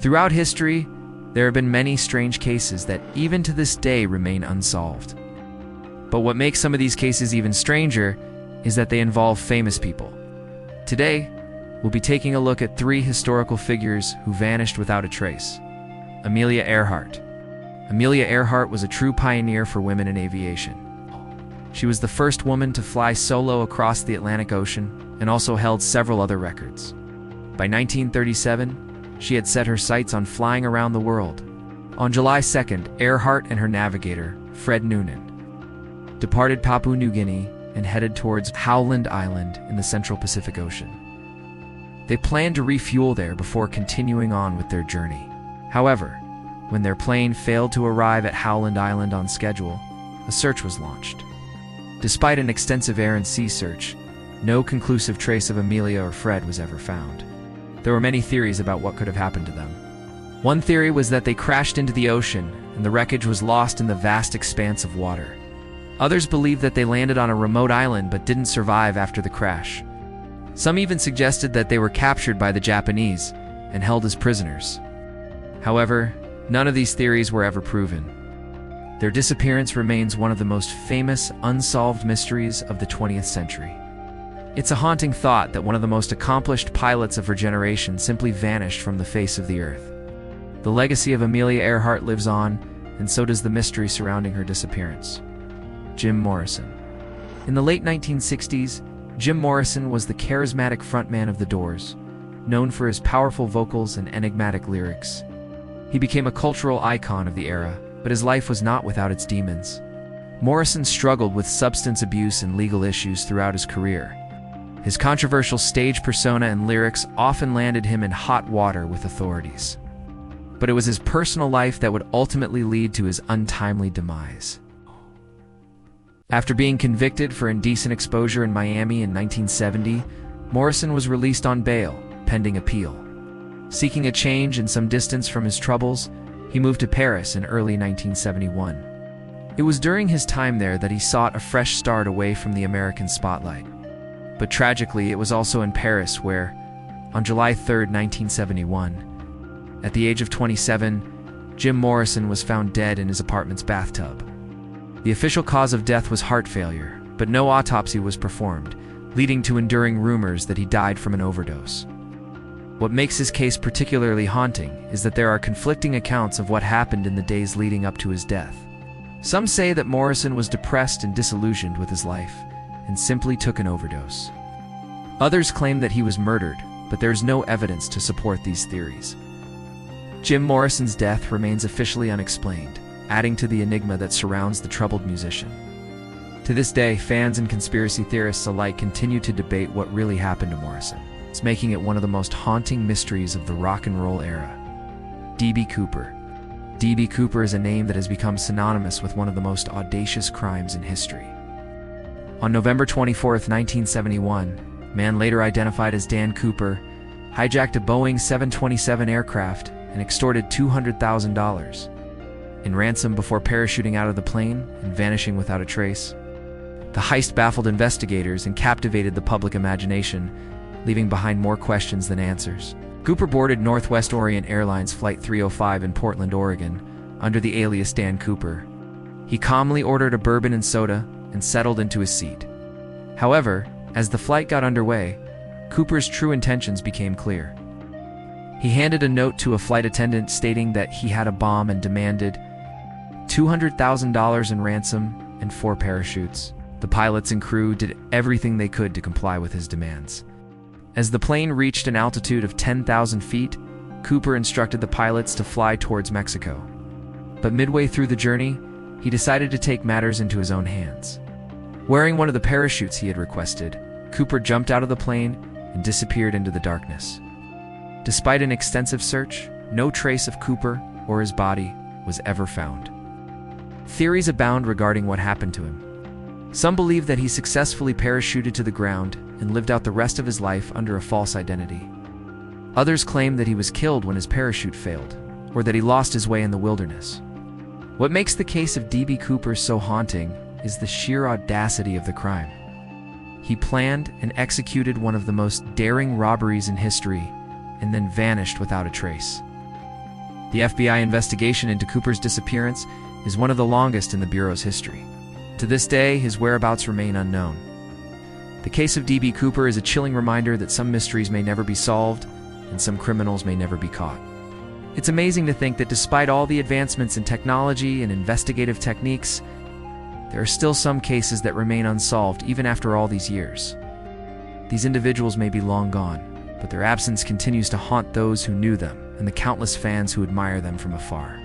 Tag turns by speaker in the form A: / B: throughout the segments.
A: Throughout history, there have been many strange cases that even to this day remain unsolved. But what makes some of these cases even stranger is that they involve famous people. Today, we'll be taking a look at 3 historical figures who vanished without a trace. Amelia Earhart. Amelia Earhart was a true pioneer for women in aviation. She was the first woman to fly solo across the Atlantic Ocean and also held several other records. By 1937, she had set her sights on flying around the world. On July 2nd, Earhart and her navigator, Fred Noonan, departed Papua New Guinea and headed towards Howland Island in the Central Pacific Ocean. They planned to refuel there before continuing on with their journey. However, when their plane failed to arrive at Howland Island on schedule, a search was launched. Despite an extensive air and sea search, no conclusive trace of Amelia or Fred was ever found. There were many theories about what could have happened to them. One theory was that they crashed into the ocean and the wreckage was lost in the vast expanse of water. Others believed that they landed on a remote island but didn't survive after the crash. Some even suggested that they were captured by the Japanese and held as prisoners. However, none of these theories were ever proven. Their disappearance remains one of the most famous unsolved mysteries of the 20th century. It's a haunting thought that one of the most accomplished pilots of her generation simply vanished from the face of the earth. The legacy of Amelia Earhart lives on, and so does the mystery surrounding her disappearance. Jim Morrison. In the late 1960s, Jim Morrison was the charismatic frontman of The Doors, known for his powerful vocals and enigmatic lyrics. He became a cultural icon of the era, but his life was not without its demons. Morrison struggled with substance abuse and legal issues throughout his career. His controversial stage persona and lyrics often landed him in hot water with authorities. But it was his personal life that would ultimately lead to his untimely demise. After being convicted for indecent exposure in Miami in 1970, Morrison was released on bail, pending appeal. Seeking a change and some distance from his troubles, he moved to Paris in early 1971. It was during his time there that he sought a fresh start away from the American spotlight. But tragically, it was also in Paris where, on July 3, 1971, at the age of 27, Jim Morrison was found dead in his apartment's bathtub. The official cause of death was heart failure, but no autopsy was performed, leading to enduring rumors that he died from an overdose. What makes his case particularly haunting is that there are conflicting accounts of what happened in the days leading up to his death. Some say that Morrison was depressed and disillusioned with his life, and simply took an overdose. Others claim that he was murdered, but there's no evidence to support these theories. Jim Morrison's death remains officially unexplained, adding to the enigma that surrounds the troubled musician. To this day, fans and conspiracy theorists alike continue to debate what really happened to Morrison. It's making it one of the most haunting mysteries of the rock and roll era. D.B. Cooper. D.B. Cooper is a name that has become synonymous with one of the most audacious crimes in history. On November 24, 1971, a man later identified as Dan Cooper hijacked a Boeing 727 aircraft and extorted $200,000 in ransom before parachuting out of the plane and vanishing without a trace. The heist baffled investigators and captivated the public imagination, leaving behind more questions than answers. Cooper boarded Northwest Orient Airlines Flight 305 in Portland, Oregon, under the alias Dan Cooper. He calmly ordered a bourbon and soda and settled into his seat. However, as the flight got underway, Cooper's true intentions became clear. He handed a note to a flight attendant stating that he had a bomb and demanded $200,000 in ransom and 4 parachutes. The pilots and crew did everything they could to comply with his demands. As the plane reached an altitude of 10,000 feet, Cooper instructed the pilots to fly towards Mexico. But midway through the journey, he decided to take matters into his own hands. Wearing one of the parachutes he had requested, Cooper jumped out of the plane and disappeared into the darkness. Despite an extensive search, no trace of Cooper or his body was ever found. Theories abound regarding what happened to him. Some believe that he successfully parachuted to the ground and lived out the rest of his life under a false identity. Others claim that he was killed when his parachute failed, or that he lost his way in the wilderness. What makes the case of D.B. Cooper so haunting is the sheer audacity of the crime. He planned and executed one of the most daring robberies in history and then vanished without a trace. The FBI investigation into Cooper's disappearance is one of the longest in the Bureau's history. To this day, his whereabouts remain unknown. The case of D.B. Cooper is a chilling reminder that some mysteries may never be solved and some criminals may never be caught. It's amazing to think that despite all the advancements in technology and investigative techniques, there are still some cases that remain unsolved even after all these years. These individuals may be long gone, but their absence continues to haunt those who knew them and the countless fans who admire them from afar.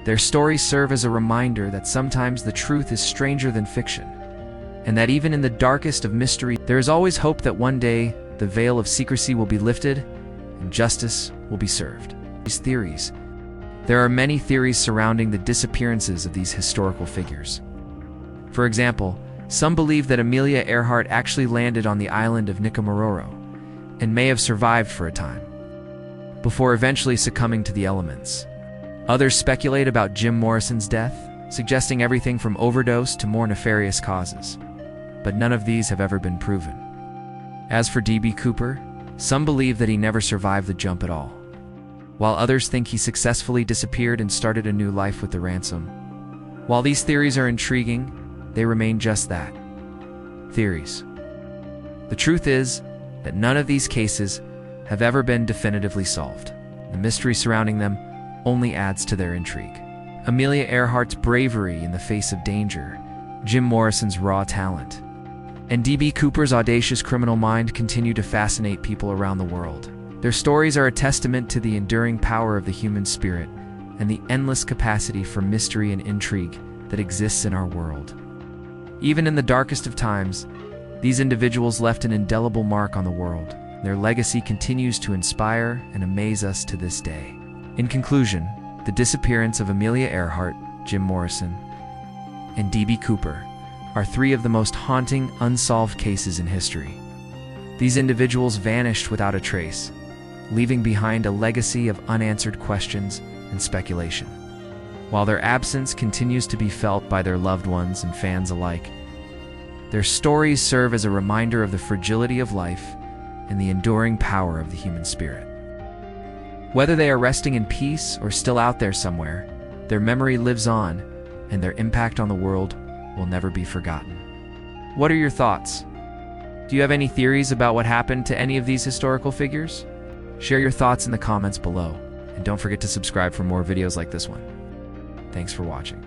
A: Their stories serve as a reminder that sometimes the truth is stranger than fiction, and that even in the darkest of mystery, there is always hope that one day the veil of secrecy will be lifted and justice will be served. These theories. There are many theories surrounding the disappearances of these historical figures. For example, some believe that Amelia Earhart actually landed on the island of Nicomaroro and may have survived for a time, before eventually succumbing to the elements. Others speculate about Jim Morrison's death, suggesting everything from overdose to more nefarious causes, but none of these have ever been proven. As for D.B. Cooper, some believe that he never survived the jump at all, while others think he successfully disappeared and started a new life with the ransom. While these theories are intriguing, they remain just that, theories. The truth is that none of these cases have ever been definitively solved. The mystery surrounding them only adds to their intrigue. Amelia Earhart's bravery in the face of danger, Jim Morrison's raw talent, and D.B. Cooper's audacious criminal mind continue to fascinate people around the world. Their stories are a testament to the enduring power of the human spirit and the endless capacity for mystery and intrigue that exists in our world. Even in the darkest of times, these individuals left an indelible mark on the world. Their legacy continues to inspire and amaze us to this day. In conclusion, the disappearance of Amelia Earhart, Jim Morrison, and D.B. Cooper are three of the most haunting, unsolved cases in history. These individuals vanished without a trace, leaving behind a legacy of unanswered questions and speculation. While their absence continues to be felt by their loved ones and fans alike, their stories serve as a reminder of the fragility of life and the enduring power of the human spirit. Whether they are resting in peace or still out there somewhere, their memory lives on, and their impact on the world will never be forgotten. What are your thoughts? Do you have any theories about what happened to any of these historical figures? Share your thoughts in the comments below, and don't forget to subscribe for more videos like this one. Thanks for watching.